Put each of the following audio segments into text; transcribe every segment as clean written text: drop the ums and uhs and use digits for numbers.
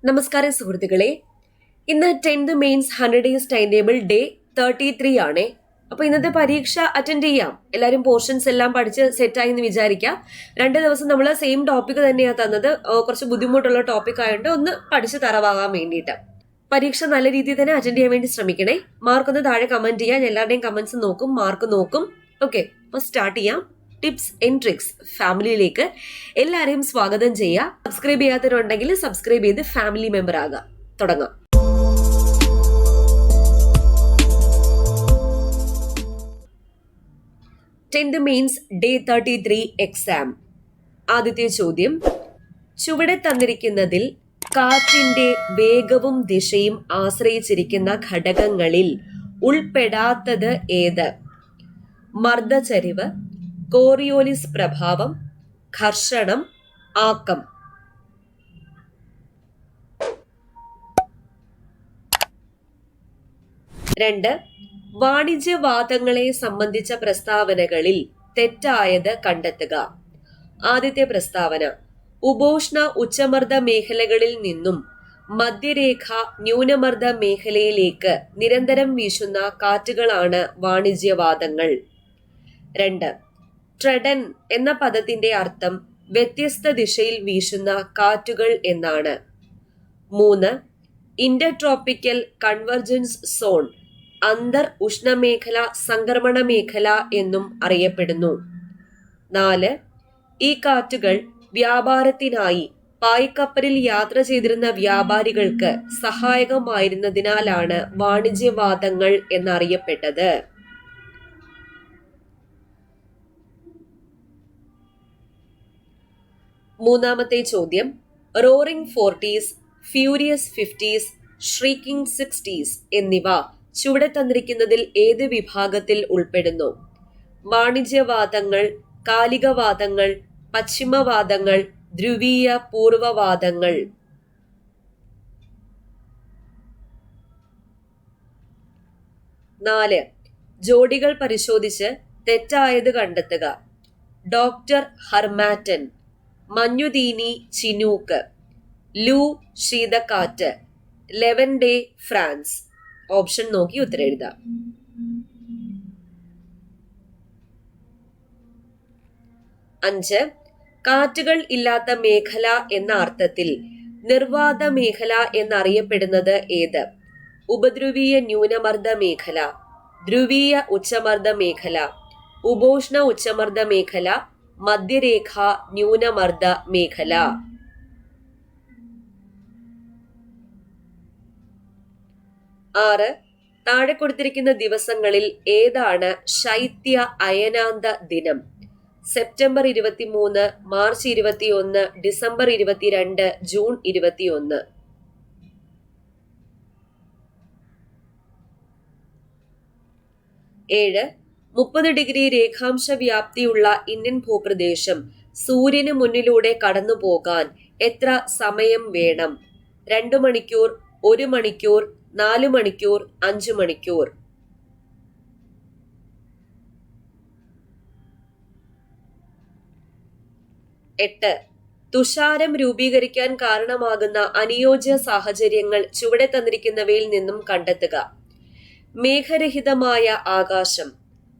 നമസ്കാരം സുഹൃത്തുക്കളെ, ഇന്ന് 10th mains 100 days time table day 33 ആണേ. അപ്പൊ ഇന്നത്തെ പരീക്ഷ അറ്റൻഡ് ചെയ്യാം. എല്ലാവരും പോർഷൻസ് എല്ലാം പഠിച്ച് സെറ്റായി എന്ന് വിചാരിക്കാം. 2 ദിവസം നമ്മൾ സെയിം ടോപ്പിക് തന്നെയാണ് തന്നത്. കുറച്ച് ബുദ്ധിമുട്ടുള്ള ടോപ്പിക് ആയതുകൊണ്ട് ഒന്ന് പഠിച്ച് തറവാകാൻ വേണ്ടിയിട്ട്. പരീക്ഷ നല്ല രീതിയിൽ തന്നെ അറ്റൻഡ് ചെയ്യാൻ വേണ്ടി ശ്രമിക്കണേ. മാർക്ക് ഒന്ന് താഴെ കമന്റ് ചെയ്യാൻ, എല്ലാവരുടെയും കമന്റ്സ് നോക്കും, മാർക്ക് നോക്കും. ഓക്കെ, അപ്പൊ സ്റ്റാർട്ട് ചെയ്യാം. ടിപ്സ് ആൻഡ് ട്രിക്സ് ഫാമിലിയിലേക്ക് എല്ലാവരെയും സ്വാഗതം ചെയ്യുക. സബ്സ്ക്രൈബ് ചെയ്യാത്തവരുണ്ടെങ്കിൽ സബ്സ്ക്രൈബ് ചെയ്ത് ഫാമിലി മെമ്പർ ആകാം. തുടങ്ങാം. Tenth mains day 33 exam. ആദ്യത്തെ ചോദ്യം, ചുവടെ തന്നിരിക്കുന്നതിൽ കാറ്റിന്റെ വേഗവും ദിശയും ആശ്രയിച്ചിരിക്കുന്ന ഘടകങ്ങളിൽ ഉൾപ്പെടാത്തത് ഏത്? മർദ്ദചരിവ്, കോറിയോലിസ് പ്രഭാവം, ഘർഷണം, ആക്കം. രണ്ട്, വാണിജ്യവാദങ്ങളെ സംബന്ധിച്ച പ്രസ്താവനകളിൽ തെറ്റായത് കണ്ടെത്തുക. ആദ്യത്തെ പ്രസ്താവന, ഉപോഷ്ണ ഉച്ചമർദ്ദ മേഖലകളിൽ നിന്നും മധ്യരേഖ ന്യൂനമർദ്ദ മേഖലയിലേക്ക് നിരന്തരം വീശുന്ന കാറ്റുകളാണ് വാണിജ്യവാദങ്ങൾ. 2, ട്രെഡൻ എന്ന പദത്തിന്റെ അർത്ഥം വ്യത്യസ്ത ദിശയിൽ വീശുന്ന കാറ്റുകൾ എന്നാണ്. 3, ഇന്റർട്രോപ്പിക്കൽ കൺവർജൻസ് സോൺ അന്തർ ഉഷ്ണമേഖല സംക്രമണ മേഖല എന്നും അറിയപ്പെടുന്നു. 4, ഈ കാറ്റുകൾ വ്യാപാരത്തിനായി പായ്ക്കപ്പലിൽ യാത്ര ചെയ്തിരുന്ന വ്യാപാരികൾക്ക് സഹായകമായിരുന്നതിനാലാണ് വാണിജ്യവാദങ്ങൾ എന്നറിയപ്പെട്ടത്. മൂന്നാമത്തെ ചോദ്യം, roaring 40s, furious 50s, shrieking 60s എന്നിവ ചുവടെ തന്നിരിക്കുന്നതിൽ ഏത് വിഭാഗത്തിൽ ഉൾപ്പെടുന്നു? വാണിജ്യവാദങ്ങൾ, കാലികവാദങ്ങൾ, പശ്ചിമവാദങ്ങൾ, ധ്രുവീയ പൂർവവാദങ്ങൾ. 4, ജോഡികൾ പരിശോധിച്ച് തെറ്റായത് കണ്ടെത്തുക. ഡോക്ടർ ഹർമാറ്റൻ, മഞ്ഞുതീനി ചിനൂക്ക്, ലൂ ശീതക്കാറ്റ്, ലെവൻഡേ ഫ്രാൻസ്. ഓപ്ഷൻ നോക്കി ഉത്തരം എഴുതാം. 5, കാറ്റുകൾ ഇല്ലാത്ത മേഖല എന്ന അർത്ഥത്തിൽ നിർവാത മേഖല എന്നറിയപ്പെടുന്നത് ഏത്? ഉപദ്രുവീയ ന്യൂനമർദ്ദ മേഖല, ധ്രുവീയ ഉച്ചമർദ്ദ മേഖല, ഉപോഷ്ണ ഉച്ചമർദ്ദ മേഖല, മധ്യരേഖ ന്യൂനമർദ്ദ മേഖല. 6, താഴെ കൊടുത്തിരിക്കുന്ന ദിവസങ്ങളിൽ ഏതാണ് ശൈത്യ അയനാന്ത ദിനം? September 23, March 21, December 22, June 21. 7, 30 degree രേഖാംശ വ്യാപ്തിയുള്ള ഇന്ത്യൻ ഭൂപ്രദേശം സൂര്യന് മുന്നിലൂടെ കടന്നു പോകാൻ എത്ര സമയം വേണം? 2 മണിക്കൂർ, 1 മണിക്കൂർ, 4 മണിക്കൂർ, 5 മണിക്കൂർ. 8, തുഷാരം രൂപീകരിക്കാൻ കാരണമാകുന്ന അനുയോജ്യ സാഹചര്യങ്ങൾ ചുവടെ തന്നിരിക്കുന്നവയിൽ നിന്നും കണ്ടെത്തുക. മേഘരഹിതമായ ആകാശം,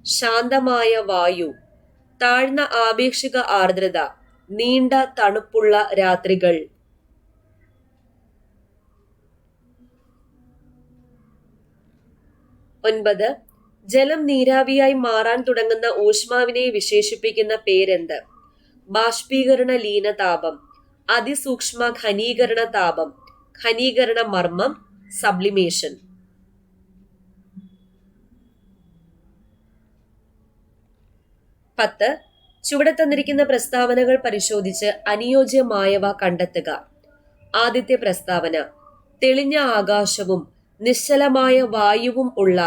ശാന്തമായ വായു, താഴ്ന്ന ആപേക്ഷിക ആർദ്രത, നീണ്ട തണുപ്പുള്ള രാത്രികൾ. 9, ജലം നീരാവിയായി മാറാൻ തുടങ്ങുന്ന ഊഷ്മാവിനെ വിശേഷിപ്പിക്കുന്ന പേരെന്ത്? ബാഷ്പീകരണ ലീനതാപം, അതിസൂക്ഷ്മ ഘനീകരണ താപം, ഘനീകരണ മർമ്മം, സബ്ലിമേഷൻ. 10, ചുവടെ തന്നിരിക്കുന്ന പ്രസ്താവനകൾ പരിശോധിച്ച് അനുയോജ്യമായവ കണ്ടെത്തുക. ആദ്യത്തെ പ്രസ്താവന, തെളിഞ്ഞ ആകാശവും നിശ്ചലമായ വായുവും ഉള്ള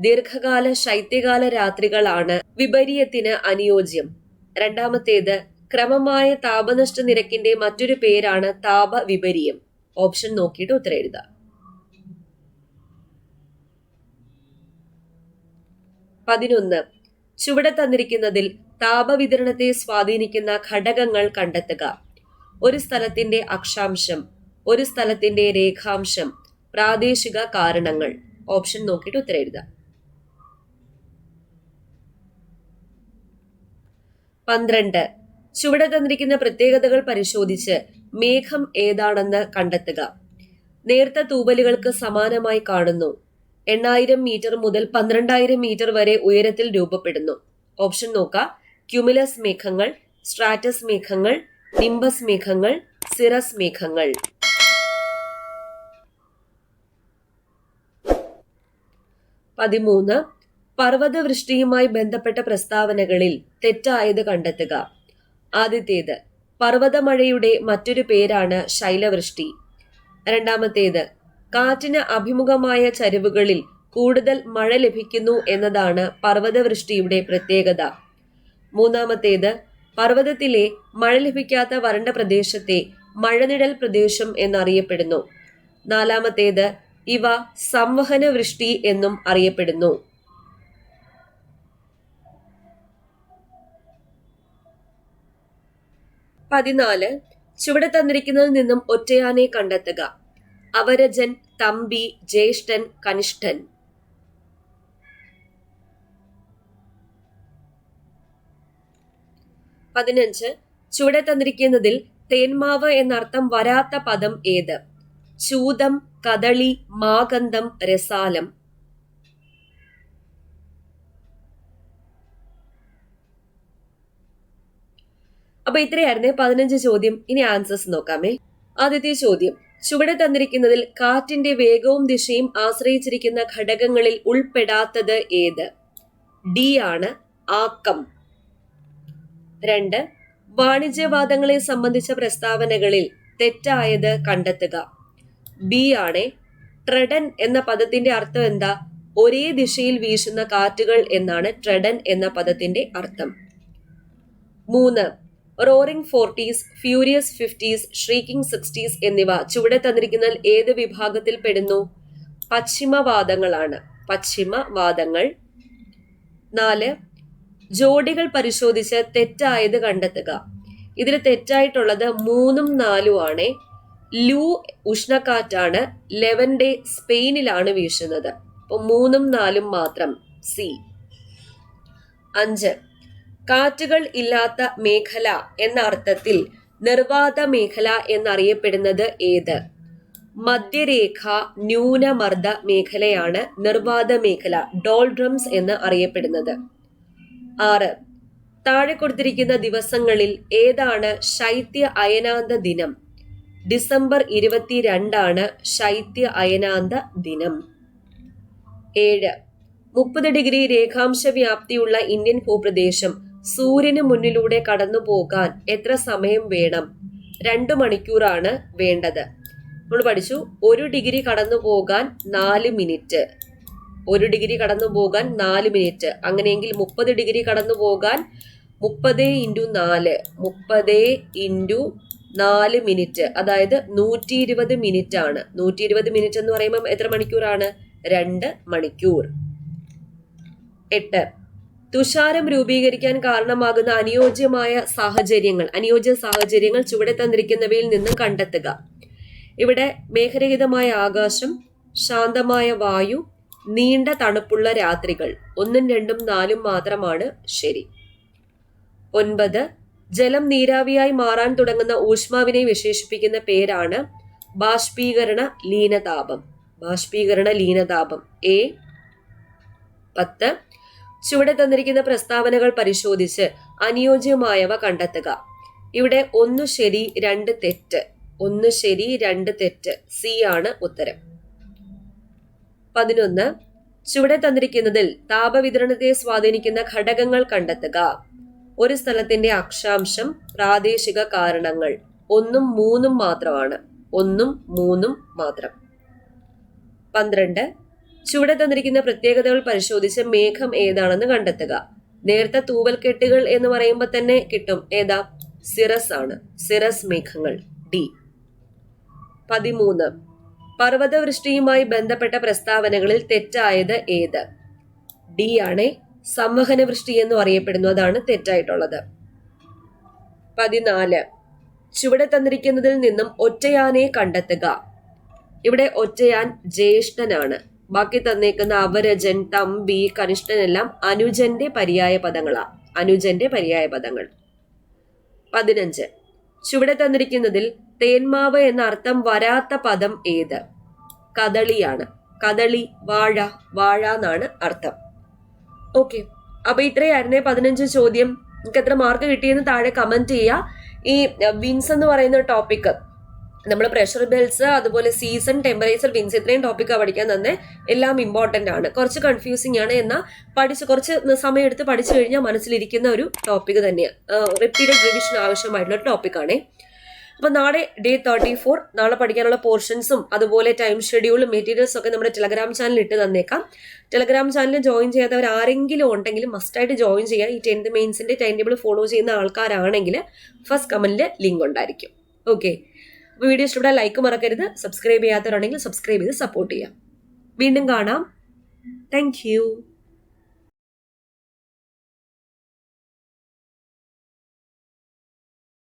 ദീർഘകാല ശൈത്യകാല രാത്രികളാണ് വിപര്യത്തിന് അനുയോജ്യം. രണ്ടാമത്തേത്, ക്രമമായ താപനഷ്ട നിരക്കിന്റെ മറ്റൊരു പേരാണ് താപവിപര്യം. ഓപ്ഷൻ നോക്കിയിട്ട് ഉത്തരം എഴുതുക. 11, ചുവടെ തന്നിരിക്കുന്നതിൽ താപവിതരണത്തെ സ്വാധീനിക്കുന്ന ഘടകങ്ങൾ കണ്ടെത്തുക. ഒരു സ്ഥലത്തിന്റെ അക്ഷാംശം, ഒരു സ്ഥലത്തിന്റെ രേഖാംശം, പ്രാദേശിക കാരണങ്ങൾ. ഓപ്ഷൻ നോക്കിയിട്ട് ഉത്തരം എഴുതുക. 12. ചുവടെ തന്നിരിക്കുന്ന പ്രത്യേകതകൾ പരിശോധിച്ച് മേഘം ഏതാണെന്ന് കണ്ടെത്തുക. നേർത്ത തൂവലുകൾക്ക് സമാനമായി കാണുന്നു. 8000 മീറ്റർ മുതൽ 12000 മീറ്റർ വരെ ഉയരത്തിൽ രൂപപ്പെടുന്നു. ഓപ്ഷൻ നോക്കാം. ക്യുമുലസ് മേഘങ്ങൾ, സ്ട്രാറ്റസ് മേഘങ്ങൾ, നിംബസ് മേഘങ്ങൾ, സിറസ് മേഘങ്ങൾ. 13. പർവ്വതവൃഷ്ടിയുമായി ബന്ധപ്പെട്ട പ്രസ്താവനകളിൽ തെറ്റായത് കണ്ടെത്തുക. ആദ്യത്തേത്, പർവ്വതമഴയുടെ മറ്റൊരു പേരാണ് ശൈലവൃഷ്ടി. രണ്ടാമത്തേത്, കാറ്റിന് അഭിമുഖമായ ചരിവുകളിൽ കൂടുതൽ മഴ ലഭിക്കുന്നു എന്നതാണ് പർവ്വതവൃഷ്ടിയുടെ പ്രത്യേകത. മൂന്നാമത്തേത്, പർവ്വതത്തിലെ മഴ ലഭിക്കാത്ത വരണ്ട പ്രദേശത്തെ മഴനിഴൽ പ്രദേശം എന്നറിയപ്പെടുന്നു. നാലാമത്തേത്, ഇവ സംവഹന വൃഷ്ടി എന്നും അറിയപ്പെടുന്നു. 14. ചുവടെ തന്നിരിക്കുന്നതിൽ നിന്നും ഒറ്റയാനെ കണ്ടെത്തുക. അവരജൻ, തമ്പി, ജ്യേഷ്ഠൻ, കനിഷ്ഠൻ. 15. ചുവടെ തന്നിരിക്കുന്നതിൽ തേന്മാവ് എന്നർത്ഥം വരാത്ത പദം ഏത്? ചൂതം, കദളി, മാഗന്ധം, രസാലം. അപ്പൊ ഇത്രയായിരുന്നേ 15 ചോദ്യം. ഇനി ആൻസേഴ്സ് നോക്കാമേ. ആദ്യത്തെ ചോദ്യം, ചുവടെ തന്നിരിക്കുന്നതിൽ കാറ്റിന്റെ വേഗവും ദിശയും ആശ്രയിച്ചിരിക്കുന്ന ഘടകങ്ങളിൽ ഉൾപ്പെടാത്തത് ഏത്? ഡി ആണ്, ആക്കം. 2. വാണിജ്യവാദങ്ങളെ സംബന്ധിച്ച പ്രസ്താവനകളിൽ തെറ്റായത് കണ്ടെത്തുക. ബി ആണ്, ട്രെഡൻ എന്ന പദത്തിന്റെ അർത്ഥം എന്താ? ഒരേ ദിശയിൽ വീശുന്ന കാറ്റുകൾ എന്നാണ് ട്രെഡൻ എന്ന പദത്തിന്റെ അർത്ഥം. 3. Roaring 40s, furious 50s, shrieking 60s എന്നിവ ചുവടെ തന്നിരിക്കുന്നതിൽ ഏത് വിഭാഗത്തിൽ പെടുന്നു? പശ്ചിമവാദങ്ങളാണ്, പശ്ചിമവാദങ്ങൾ. 4. ജോഡികൾ പരിശോധിച്ച് തെറ്റായത് കണ്ടെത്തുക. ഇതിൽ തെറ്റായിട്ടുള്ളത് 3ഉം 4ഉം ആണ്. ലൂ ഉഷ്ണക്കാറ്റാണ്, ലെവന്റെ സ്പെയിനിലാണ് വീശുന്നത്. അപ്പൊ 3ഉം 4ഉം മാത്രം, സി. 5. കാറ്റുകൾ ഇല്ലാത്ത മേഖല എന്ന അർത്ഥത്തിൽ നിർവാത മേഖല എന്നറിയപ്പെടുന്നത് ഏത്? മധ്യരേഖ ന്യൂനമർദ്ദ മേഖലയാണ് നിർവാത മേഖല, ഡോൾഡ്രംസ് എന്ന് അറിയപ്പെടുന്നത്. 6. താഴെ കൊടുത്തിരിക്കുന്ന ദിവസങ്ങളിൽ ഏതാണ് ശൈത്യ അയനാന്ത ദിനം? ഡിസംബർ 22 ശൈത്യ അയനാന്ത ദിനം. 7. 30 ഡിഗ്രി രേഖാംശ വ്യാപ്തിയുള്ള ഇന്ത്യൻ ഭൂപ്രദേശം സൂര്യന് മുന്നിലൂടെ കടന്നു പോകാൻ എത്ര സമയം വേണം? 2 മണിക്കൂറാണ് വേണ്ടത്. നമ്മൾ പഠിച്ചു 1 ഡിഗ്രി കടന്നു പോകാൻ 4 മിനിറ്റ്. 1 ഡിഗ്രി കടന്നു പോകാൻ 4 മിനിറ്റ്. അങ്ങനെയെങ്കിൽ 30 ഡിഗ്രി കടന്നു പോകാൻ 30 × 4 മിനിറ്റ്, അതായത് 120 മിനിറ്റ് ആണ്. 120 മിനിറ്റ് എന്ന് പറയുമ്പോൾ എത്ര മണിക്കൂറാണ്? 2 മണിക്കൂർ. 8. തുഷാരം രൂപീകരിക്കാൻ കാരണമാകുന്ന അനുയോജ്യ സാഹചര്യങ്ങൾ ചുവടെ തന്നിരിക്കുന്നവയിൽ നിന്നും കണ്ടെത്തുക. ഇവിടെ മേഘരഹിതമായ ആകാശം, ശാന്തമായ വായു, നീണ്ട തണുപ്പുള്ള രാത്രികൾ. 1ഉം 2ഉം 4ഉം മാത്രമാണ് ശരി. 9. ജലം നീരാവിയായി മാറാൻ തുടങ്ങുന്ന ഊഷ്മാവിനെ വിശേഷിപ്പിക്കുന്ന പേരാണ് ബാഷ്പീകരണ ലീനതാപം. ബാഷ്പീകരണ ലീനതാപം, എ. 10. ചുവടെ തന്നിരിക്കുന്ന പ്രസ്താവനകൾ പരിശോധിച്ച് അനുയോജ്യമായവ കണ്ടെത്തുക. ഇവിടെ 1 ശരി 2 തെറ്റ്. 1 ശരി 2 തെറ്റ്, സി ആണ് ഉത്തരം. 11. ചുവടെ തന്നിരിക്കുന്നതിൽ താപവിതരണത്തെ സ്വാധീനിക്കുന്ന ഘടകങ്ങൾ കണ്ടെത്തുക. ഒരു സ്ഥലത്തിന്റെ അക്ഷാംശം, പ്രാദേശിക കാരണങ്ങൾ. 1ഉം 3ഉം മാത്രമാണ്. 1ഉം 3ഉം മാത്രം. 12. ചുവടെ തന്നിരിക്കുന്ന പ്രത്യേകതകൾ പരിശോധിച്ച് മേഘം ഏതാണെന്ന് കണ്ടെത്തുക. നേരത്തെ തൂവൽക്കെട്ടുകൾ എന്ന് പറയുമ്പോൾ തന്നെ കിട്ടും. ഏതാ? സിറസ് ആണ്. സിറസ് മേഘങ്ങൾ, ഡി. 13. പർവ്വതവൃഷ്ടിയുമായി ബന്ധപ്പെട്ട പ്രസ്താവനകളിൽ തെറ്റായത് ഏത്? ഡി ആണ്, സംവഹന വൃഷ്ടി എന്നും അറിയപ്പെടുന്നു. അതാണ് തെറ്റായിട്ടുള്ളത്. 14. ചുവടെ തന്നിരിക്കുന്നതിൽ നിന്നും ഒറ്റയാനെ കണ്ടെത്തുക. ഇവിടെ ഒറ്റയാൻ ജ്യേഷ്ഠനാണ്. ബാക്കി തന്നേക്കുന്ന അവരജൻ, തമ്പി, കനിഷ്ഠനെല്ലാം അനുജന്റെ പര്യായ പദങ്ങളാ. അനുജന്റെ പര്യായ പദങ്ങൾ. 15. ചുവടെ തന്നിരിക്കുന്നതിൽ തേന്മാവ് എന്ന അർത്ഥം വരാത്ത പദം ഏത്? കദളിയാണ്. കദളി, വാഴ, വാഴ എന്നാണ് അർത്ഥം. ഓക്കെ, അപ്പൊ ഇത്രയായിരുന്നേ 15 ചോദ്യം. നിങ്ങൾക്ക് എത്ര മാർക്ക് കിട്ടിയെന്ന് താഴെ കമന്റ് ചെയ്യുക. ഈ വിൻസ് എന്ന് പറയുന്ന ടോപ്പിക്, നമ്മൾ പ്രഷർ ബെൽസ്, അതുപോലെ സീസൺ, ടെമ്പറേച്ചർ, വിൻസ്, ഇത്രയും ടോപ്പിക്കാണ് പഠിക്കാൻ തന്നെ. എല്ലാം ഇമ്പോർട്ടന്റ് ആണ്. കുറച്ച് കൺഫ്യൂസിങ് ആണ്, എന്നാൽ കുറച്ച് സമയം എടുത്ത് പഠിച്ചു കഴിഞ്ഞാൽ മനസ്സിലിരിക്കുന്ന ഒരു ടോപ്പിക് തന്നെയാണ്. റിപ്പീറ്റഡ് റിവിഷൻ ആവശ്യമായിട്ടുള്ള ഒരു ടോപ്പിക്കാണേ. അപ്പൊ നാളെ ഡേ 34, നാളെ പഠിക്കാനുള്ള പോർഷൻസും അതുപോലെ ടൈം ഷെഡ്യൂളും മെറ്റീരിയൽസും ഒക്കെ നമ്മുടെ ടെലഗ്രാം ചാനൽ ഇട്ട് തന്നേക്കാം. ടെലഗ്രാം ചാനൽ ജോയിൻ ചെയ്യാത്തവർ ആരെങ്കിലും ഉണ്ടെങ്കിൽ മസ്റ്റായിട്ട് ജോയിൻ ചെയ്യുക. ഈ 10th മെയിൻസിന്റെ ടൈം ടേബിൾ ഫോളോ ചെയ്യുന്ന ആൾക്കാരാണെങ്കിൽ ഫസ്റ്റ് കമന്റിൽ ലിങ്ക് ഉണ്ടായിരിക്കും. ഓക്കെ, അപ്പോൾ വീഡിയോ ഇഷ്ടപ്പെട്ടാൽ ലൈക്ക് മറക്കരുത്. സബ്സ്ക്രൈബ് ചെയ്യാത്തവരാണെങ്കിൽ സബ്സ്ക്രൈബ് ചെയ്ത് സപ്പോർട്ട് ചെയ്യാം. വീണ്ടും കാണാം. Thank you.